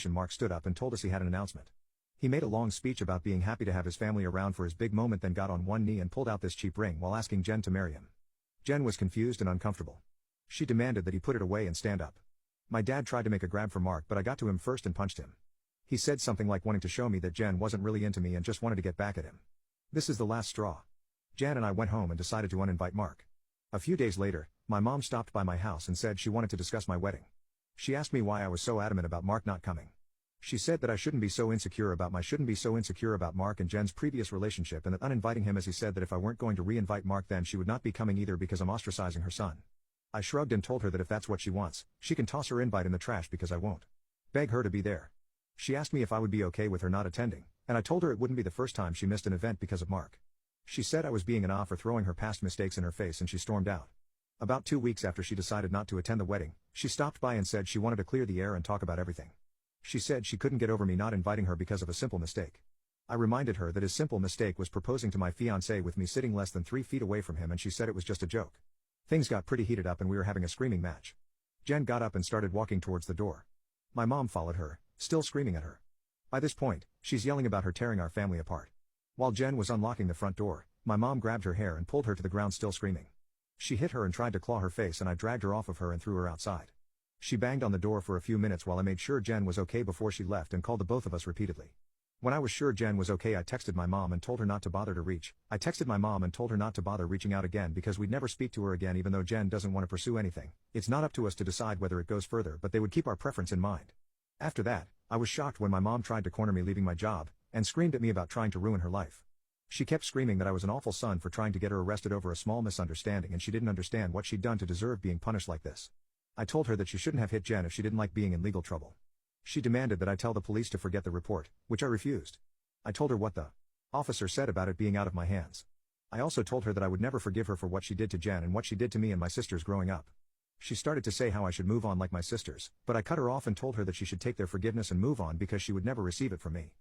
Mark stood up and told us he had an announcement. He made a long speech about being happy to have his family around for his big moment, then got on one knee and pulled out this cheap ring while asking Jen to marry him. Jen was confused and uncomfortable. She demanded that he put it away and stand up. My dad tried to make a grab for Mark, but I got to him first and punched him. He said something like wanting to show me that Jen wasn't really into me and just wanted to get back at him. This is the last straw. Jen and I went home and decided to uninvite Mark. A few days later, my mom stopped by my house and said she wanted to discuss my wedding. She asked me why I was so adamant about Mark not coming. She said that I shouldn't be so insecure about Mark and Jen's previous relationship, and that uninviting him, as he said that if I weren't going to re-invite Mark then she would not be coming either because I'm ostracizing her son. I shrugged and told her that if that's what she wants, she can toss her invite in the trash because I won't beg her to be there. She asked me if I would be okay with her not attending, and I told her it wouldn't be the first time she missed an event because of Mark. She said I was being an off for throwing her past mistakes in her face, and she stormed out. About 2 weeks after she decided not to attend the wedding, she stopped by and said she wanted to clear the air and talk about everything. She said she couldn't get over me not inviting her because of a simple mistake. I reminded her that his simple mistake was proposing to my fiancé with me sitting less than 3 feet away from him, and she said it was just a joke. Things got pretty heated up and we were having a screaming match. Jen got up and started walking towards the door. My mom followed her, still screaming at her. By this point, she's yelling about her tearing our family apart. While Jen was unlocking the front door, my mom grabbed her hair and pulled her to the ground still screaming. She hit her and tried to claw her face, and I dragged her off of her and threw her outside. She banged on the door for a few minutes while I made sure Jen was okay before she left and called the both of us repeatedly. When I was sure Jen was okay, I texted my mom and told her not to bother reaching out again because we'd never speak to her again, even though Jen doesn't want to pursue anything. It's not up to us to decide whether it goes further, but they would keep our preference in mind. After that, I was shocked when my mom tried to corner me leaving my job, and screamed at me about trying to ruin her life. She kept screaming that I was an awful son for trying to get her arrested over a small misunderstanding, and she didn't understand what she'd done to deserve being punished like this. I told her that she shouldn't have hit Jen if she didn't like being in legal trouble. She demanded that I tell the police to forget the report, which I refused. I told her what the officer said about it being out of my hands. I also told her that I would never forgive her for what she did to Jen and what she did to me and my sisters growing up. She started to say how I should move on like my sisters, but I cut her off and told her that she should take their forgiveness and move on because she would never receive it from me.